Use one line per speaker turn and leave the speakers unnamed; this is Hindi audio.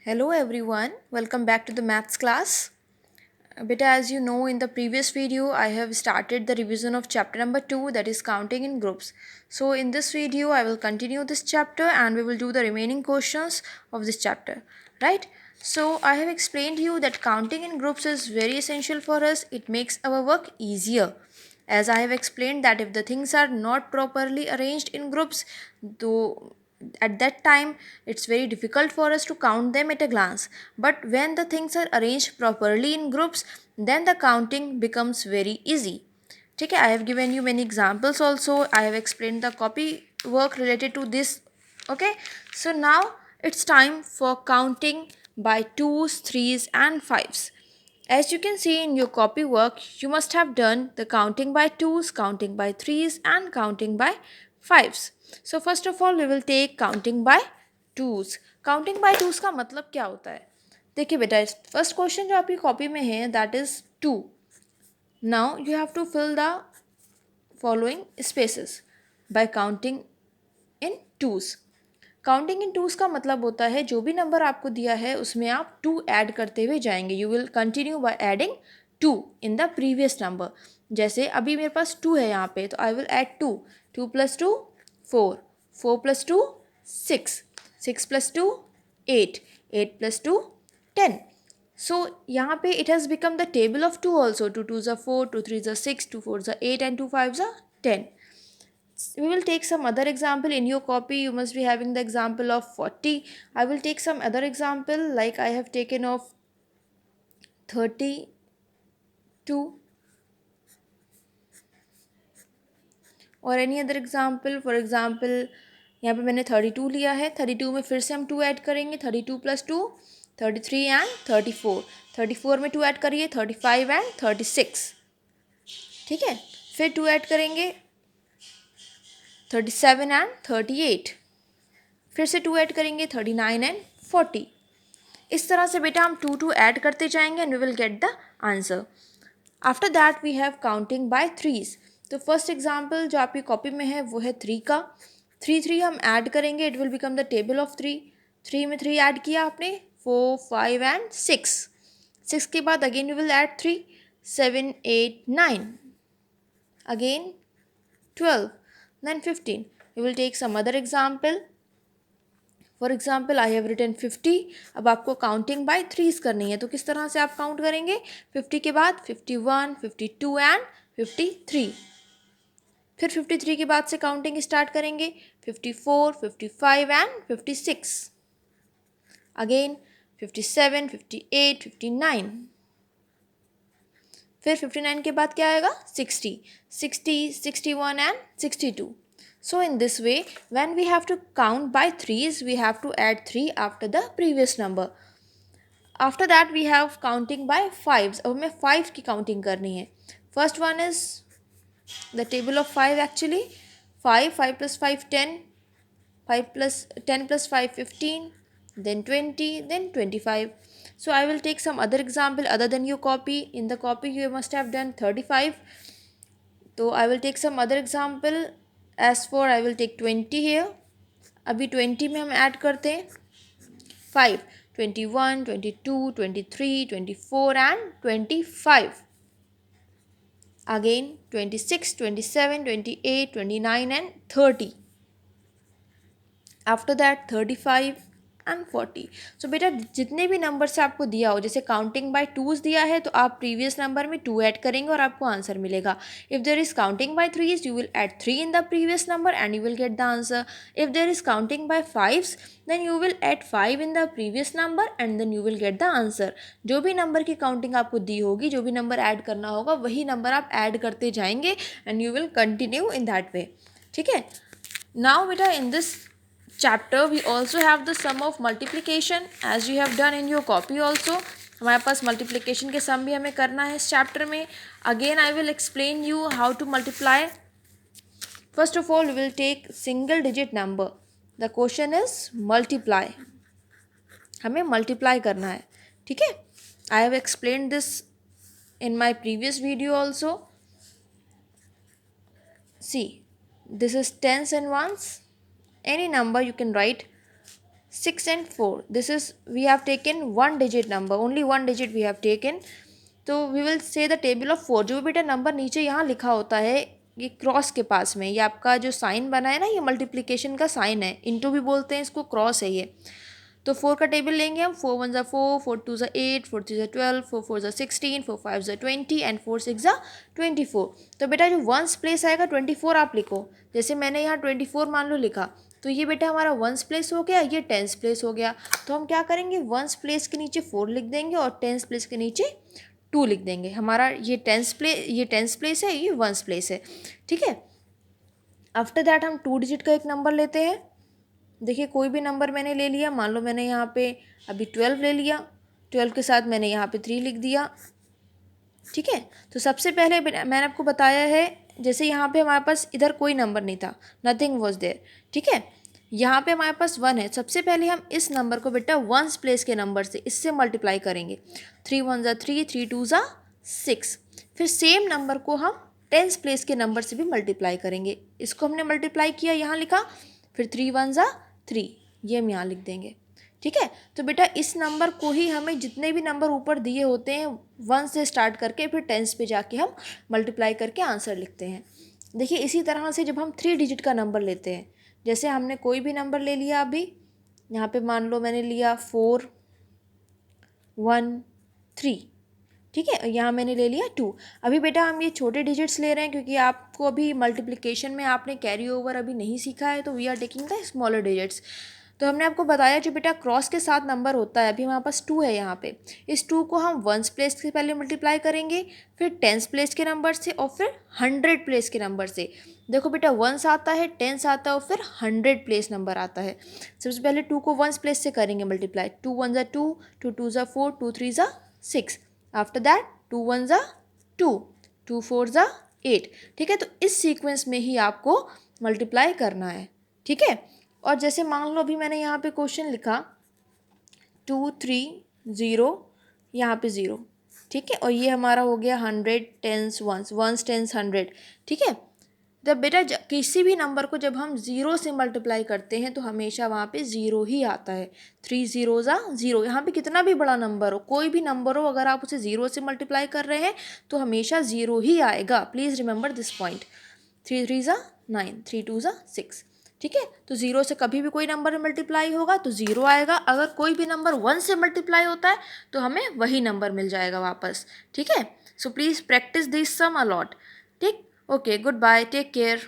Hello everyone, welcome back to the maths class. Beta, as you know, in the previous video, I have started the revision of chapter number 2, that is counting in groups. So in this video, I will continue this chapter and we will do the remaining questions of this chapter, right? So I have explained you that counting in groups is very essential for us. It makes our work easier. As I have explained that if the things are not properly arranged in groups, though at that time it's very difficult for us to count them at a glance, but when the things are arranged properly in groups, then the counting becomes very easy. Okay, I have given you many examples also. I have explained the copy work related to this. Okay, so now it's time for counting by twos, threes and fives. As you can see in your copy work, you must have done the counting by twos, counting by threes and counting by fives. So first of all we will take counting by twos. Counting by twos का मतलब क्या होता है? देखिए बेटा, फर्स्ट क्वेश्चन जो आपकी कॉपी में है that is two. Now you have to fill the following spaces by counting in twos. Counting in twos का मतलब होता है जो भी नंबर आपको दिया है उसमें आप टू ऐड करते हुए जाएंगे. You will continue by adding two in the previous number. जैसे अभी मेरे पास टू है यहाँ पे, तो I will add two. Two plus two four, four plus two six, six plus two eight, eight plus two ten. So यहाँ पे it has become the table of two also. Two two za four, two three za six, two four za eight and two five ज़ा ten. We will take some other example. In your copy you must be having the example of 40. I will take some other example, like I have taken of 32 or any other example. For example, यहाँ पे मैंने 32 लिया है. 32 में फिर से हम 2 ऐड करेंगे. 32 प्लस 2 33 एंड 34. 34 में 2 ऐड करिए 35 एंड 36. ठीक है, फिर 2 ऐड करेंगे 37 एंड 38. फिर से 2 ऐड करेंगे 39 एंड 40. इस तरह से बेटा हम टू ऐड करते जाएंगे and we will get the answer. After that we have counting by threes. तो फर्स्ट एग्जाम्पल जो आपकी कॉपी में है वो है थ्री का. थ्री थ्री हम ऐड करेंगे, it will become the table of three. Three में थ्री ऐड किया आपने, four five and six. Six के बाद again you will add three, seven eight nine, again 12, then 15. We will take some other example. For example I have written 50. अब आपको काउंटिंग बाय थ्रीज करनी है, तो किस तरह से आप काउंट करेंगे? 50 के बाद 51, 52 एंड 53. फिर 53 के बाद से काउंटिंग स्टार्ट करेंगे 54, 55 एंड 56. अगेन 57, 58, 59. फिर 59 के बाद क्या आएगा? 60, 60, 61 and 62. So in this way, when we have to count by threes, we have to add 3 after the previous number. After that we have counting by fives. अब हमें 5 की counting करनी है. First one is the table of 5 actually. 5, 5 plus 5 10, 5 plus 10 plus 5 15, then 20, then 25. So I will take some other example other than your copy. In the copy you must have done 35. So I will take some other example. As for I will take 20 here. अभी 20 में हम ऐड करते हैं 5, 21, 22, 23, 24 and 25. Again 26, 27, 28, 29 and 30. After that 35 and 40. सो बेटा जितने भी नंबर से आपको दिया हो, जैसे काउंटिंग बाय टूज दिया है तो आप प्रीवियस नंबर में 2 ऐड करेंगे और आपको आंसर मिलेगा. If there is counting by threes you will add 3 in the previous number and you will get the answer. If there is counting by fives then you will add 5 in the previous number and then you will get the answer. जो भी नंबर की काउंटिंग आपको दी होगी, जो भी नंबर ऐड करना होगा, वही नंबर आप ऐड करते जाएंगे and you will continue in that way. ठीक है. नाउ बेटा in this chapter we also have the sum of multiplication as you have done in your copy also. हमारे पास multiplication के sum भी हमें करना है इस chapter में. Again I will explain you how to multiply. First of all we will take single digit number. The question is multiply. हमें multiply करना है. ठीक है. I have explained this in my previous video also. See, this is tens and ones. Any number you can write 6 and 4. This is, we have taken one digit number, only one digit we have taken. तो we will say the table of 4. जो बेटा नंबर नीचे यहाँ लिखा होता है ये क्रॉस के पास में, ये आपका जो साइन बना है ना, ये मल्टीप्लिकेशन का साइन है, इंटू भी बोलते हैं इसको, क्रॉस है ये. तो 4 का टेबल लेंगे हम. 4 1 ज़ा 4, 4 2 ज़ा 8, 4 3 ज़ा 12, 4 4 ज़ा 16, 4 5 ज़ा 20 एंड 4 6 ज़ा 24. तो बेटा जो वंस प्लेस आएगा 24 आप लिखो. जैसे मैंने यहाँ 24 मान लो लिखा, तो ये बेटा हमारा वंस प्लेस हो गया, ये टेंस प्लेस हो गया. तो हम क्या करेंगे, वंस प्लेस के नीचे 4 लिख देंगे और टेंस प्लेस के नीचे 2 लिख देंगे. हमारा ये टेंस प्लेस है, ये वंस प्लेस है. ठीक है. आफ्टर दैट हम 2 डिजिट का एक नंबर लेते हैं. देखिए कोई भी नंबर मैंने ले लिया, मान लो मैंने यहाँ पे अभी 12 ले लिया, 12 के साथ मैंने यहाँ पे 3 लिख दिया. ठीक है. तो सबसे पहले मैंने आपको बताया है, जैसे यहाँ पे हमारे पास इधर कोई नंबर नहीं था, नथिंग वॉज देयर. ठीक है. यहाँ पे हमारे पास 1 है. सबसे पहले हम इस नंबर को बेटा वंस प्लेस के नंबर से इससे मल्टीप्लाई करेंगे. 3 1 ज़ा 3, 3 2 ज़ा 6. फिर सेम नंबर को हम टेंस प्लेस के नंबर से भी मल्टीप्लाई करेंगे. इसको हमने मल्टीप्लाई किया, यहाँ लिखा. फिर 3 1 ज़ा 3, ये हम यहाँ लिख देंगे. ठीक है. तो बेटा इस नंबर को ही हमें जितने भी नंबर ऊपर दिए होते हैं 1 से स्टार्ट करके फिर टेंस पे जाके हम मल्टीप्लाई करके आंसर लिखते हैं. देखिए इसी तरह से जब हम 3 डिजिट का नंबर लेते हैं, जैसे हमने कोई भी नंबर ले लिया अभी, यहाँ पे मान लो मैंने लिया 4 1 3. ठीक है. यहाँ मैंने ले लिया 2. अभी बेटा हम ये छोटे डिजिट्स ले रहे हैं क्योंकि आपको अभी मल्टीप्लिकेशन में आपने कैरी ओवर अभी नहीं सीखा है, तो we are taking the smaller digits. तो हमने आपको बताया जो बेटा क्रॉस के साथ नंबर होता है, अभी हमारे पास 2 है यहाँ पे, इस 2 को हम वंस प्लेस से पहले मल्टीप्लाई करेंगे, फिर टेंस प्लेस के नंबर से और फिर 100 प्लेस के नंबर से. देखो बेटा वंस आता है, टेंस आता है और फिर 100 प्लेस नंबर आता है. सबसे पहले 2 को वंस प्लेस से करेंगे मल्टीप्लाई. 2 1 ज़ा 2, 2 2 ज़ा 4, 2 3 ज़ा 6. आफ्टर दैट 2 1 ज़ा 2, 2 4 ज़ा 8. ठीक है. तो इस सीक्वेंस में ही आपको मल्टीप्लाई करना है. ठीक है. और जैसे मान लो अभी मैंने यहाँ पे क्वेश्चन लिखा 2 3 0, यहाँ पे 0. ठीक है. और ये हमारा हो गया 100 टेंस वंस, वंस टेंस 100. ठीक है. जब बेटा किसी भी नंबर को जब हम 0 से मल्टीप्लाई करते हैं तो हमेशा वहाँ पे 0 ही आता है. 3 0 ज़ा 0. यहाँ पे कितना भी बड़ा नंबर हो, कोई भी नंबर हो, अगर आप उसे 0 से मल्टीप्लाई कर रहे हैं तो हमेशा 0 ही आएगा. Please remember this point. 3 3 ज़ा 9, 3 2 ज़ा 6. ठीक है. तो 0 से कभी भी कोई नंबर मल्टीप्लाई होगा तो 0 आएगा. अगर कोई भी नंबर 1 से मल्टीप्लाई होता है तो हमें वही नंबर मिल जाएगा वापस. ठीक है. So please practise this some a lot. ठीक. Okay, good bye, take care.